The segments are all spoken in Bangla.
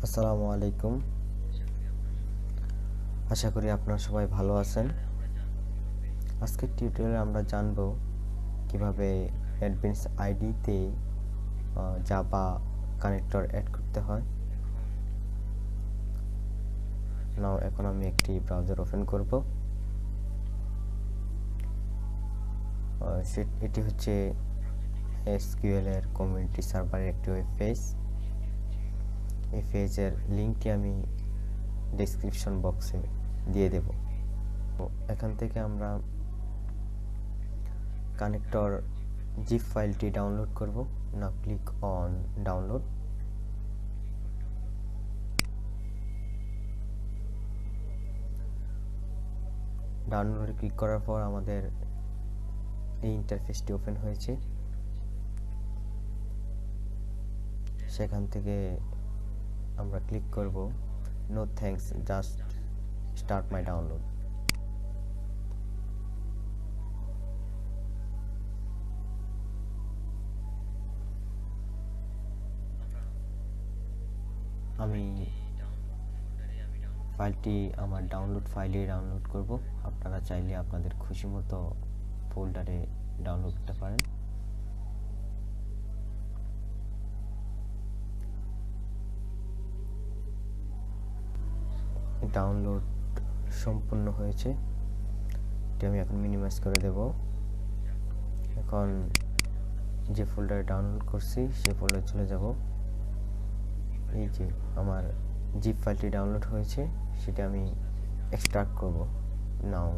আসসালামু আলাইকুম। আশা করি আপনারা সবাই ভালো আছেন। আজকের টিউটোরিয়ালে আমরা জানব কিভাবে NetBeans আইডিতে জাভা কানেক্টর অ্যাড করতে হয়। এখন আমি একটি ব্রাউজার ওপেন করব। এটি হচ্ছে MySQL এর কমিউনিটি সার্ভারের একটি ওয়েব পেজ। এই পেজের লিঙ্কটি আমি ডেসক্রিপশন বক্সে দিয়ে দেব। এখান থেকে আমরা কানেক্টর জিপ ফাইলটি ডাউনলোড করব। Now click on download. ডাউনলোডে ক্লিক করার পর আমাদের এই ইন্টারফেসটি ওপেন হয়েছে। সেখান থেকে আমরা ক্লিক করব no thanks, just start my download. আমি ফাইলটি আমার ডাউনলোড ফাইলে ডাউনলোড করব। আপনারা চাইলে আপনাদের খুশি মতো ফোল্ডারে ডাউনলোড করতে পারেন। ডাউনলোড সম্পূর্ণ হয়েছে। এটি আমি এখন মিনিমাইজ করে দেব। এখন যে ফোল্ডারে ডাউনলোড করছি সেই ফোল্ডারে চলে যাব। এই যে আমার জিপ ফাইলটি ডাউনলোড হয়েছে, সেটা আমি এক্সট্রাক্ট করব। Now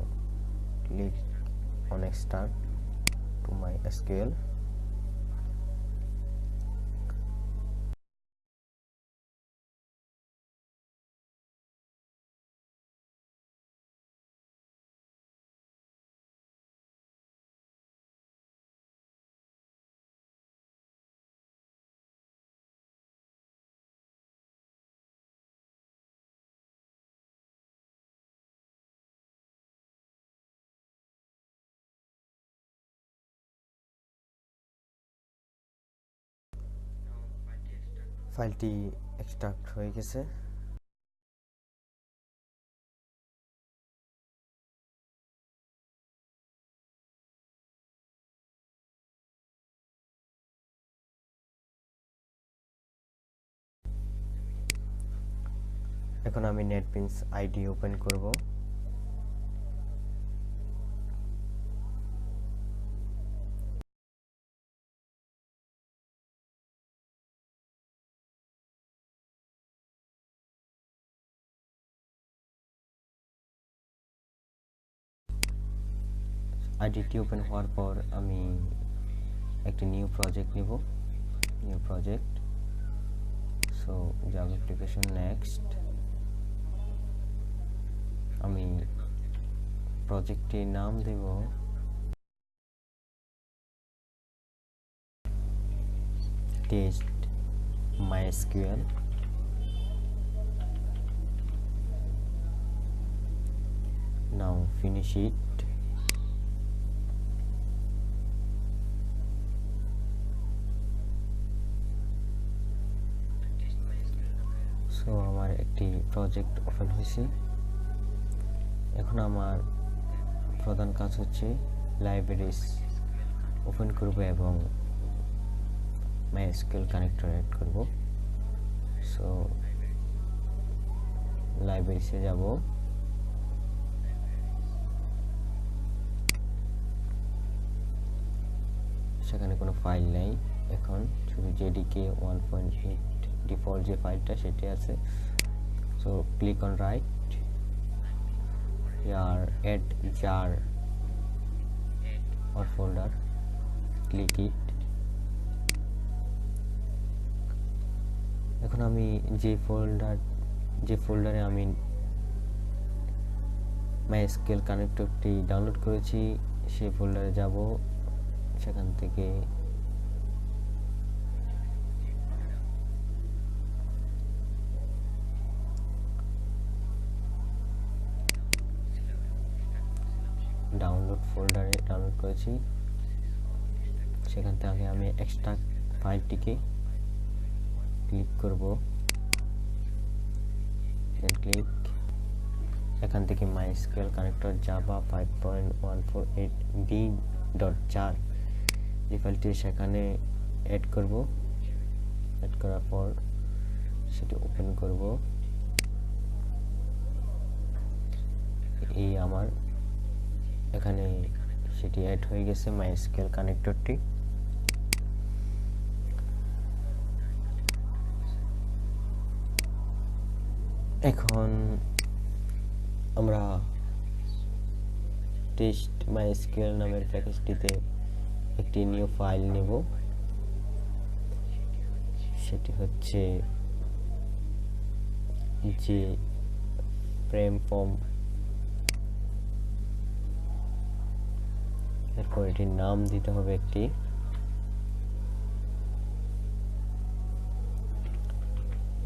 click on extract two MySQL। ফাইলটি এক্সট্রাক্ট হয়ে গেছে। এখন আমি নেটবিনস আইডি ওপেন করব। আইডিটি ওপেন হওয়ার পর আমি একটি নিউ প্রজেক্ট নিব। New project, so Java application next. আমি প্রজেক্টটির নাম দেব test MySQL। Now finish it. So আমার একটি প্রজেক্ট ওপেন হয়েছে। এখন আমার প্রধান কাজ হচ্ছে লাইব্রেরিজ ওপেন করব এবং MySQL কানেক্টর অ্যাড করব। সো লাইব্রেরিজে যাব। সেখানে কোনো ফাইল নাই, এখন শুধু JDK 1.8 ডিফল্ট যে ফাইলটা সেটি আছে। So click on right here add jar or folder, click it. এখন আমি যে ফোল্ডারে আমি MySQL কানেক্টরটি ডাউনলোড করেছি সেই ফোল্ডারে যাব। সেখান থেকে ডাউনলোড ফোল্ডারে ডাউনলোড করেছি, সেখান থেকে আমি এক্সট্রাক্ট ফাইলটিকে ক্লিক করব। দেন ক্লিক। এখান থেকে MySQL কানেক্টর জাভা 5.148b.jar এই ফাইলটি সেখানে অ্যাড করব। অ্যাড করার পর সেটি ওপেন করব। এই আমার এখানে সেটি অ্যাড হয়ে গেছে MySQL কানেক্টরটি। এখন আমরা টেস্ট MySQL নামের প্যাকেজটিতে একটি নিউ ফাইল নেব। সেটি হচ্ছে যে ফ্রেম ফর্ম। এরপর এটির নাম দিতে হবে একটি।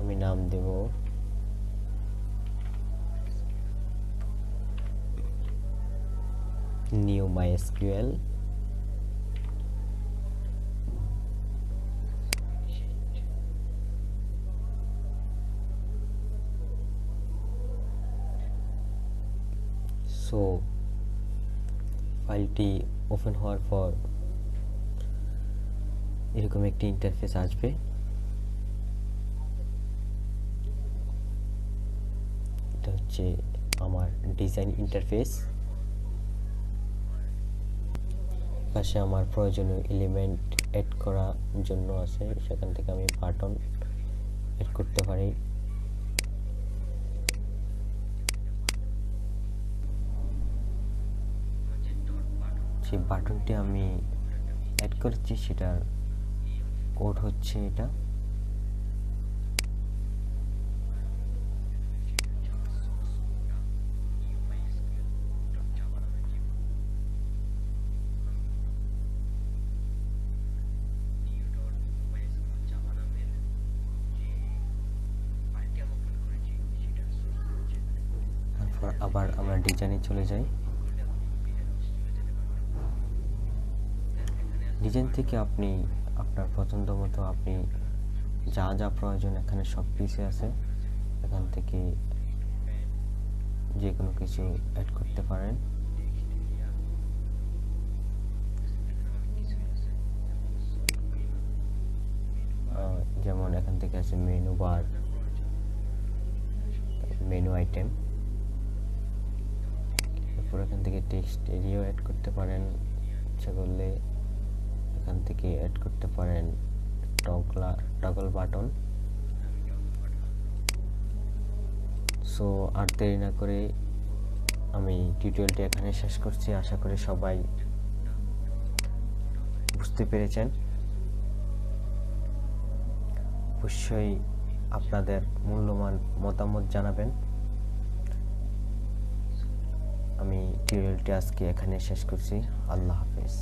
আমি নাম দেব নিউ MySQL। সো ফাইলটি ওপেন হওয়ার পর এরকম একটি ইন্টারফেস আসবে। এটা হচ্ছে আমার ডিজাইন ইন্টারফেস। পাশে আমার প্রয়োজনীয় এলিমেন্ট অ্যাড করার জন্য আছে, সেখান থেকে আমি বাটন অ্যাড করতে পারি। যে বাটনটি আমি অ্যাড করেছি সেটার কোড হচ্ছে এটা। তারপর আবার আমরা ডিজাইনে চলে যাই। ডিজাইন থেকে আপনি আপনার পছন্দ মতো আপনি যা যা প্রয়োজন এখানে সব কিছু আছে, এখান থেকে যে কোনো কিছু অ্যাড করতে পারেন। যেমন এখান থেকে আছে মেনু বার, মেনু আইটেম। এরপর এখান থেকে টেক্সট এরিয়াও অ্যাড করতে পারেন ইচ্ছা করলে। এখান থেকে অ্যাড করতে পারেন টগল বাটন। সো আর দেরি না করে আমি টিউটোরিয়ালটি এখানে শেষ করছি। আশা করি সবাই বুঝতে পেরেছেন। অবশ্যই আপনাদের মূল্যবান মতামত জানাবেন। আমি টিউটোরিয়ালটি আজকে এখানে শেষ করছি। আল্লাহ হাফেজ।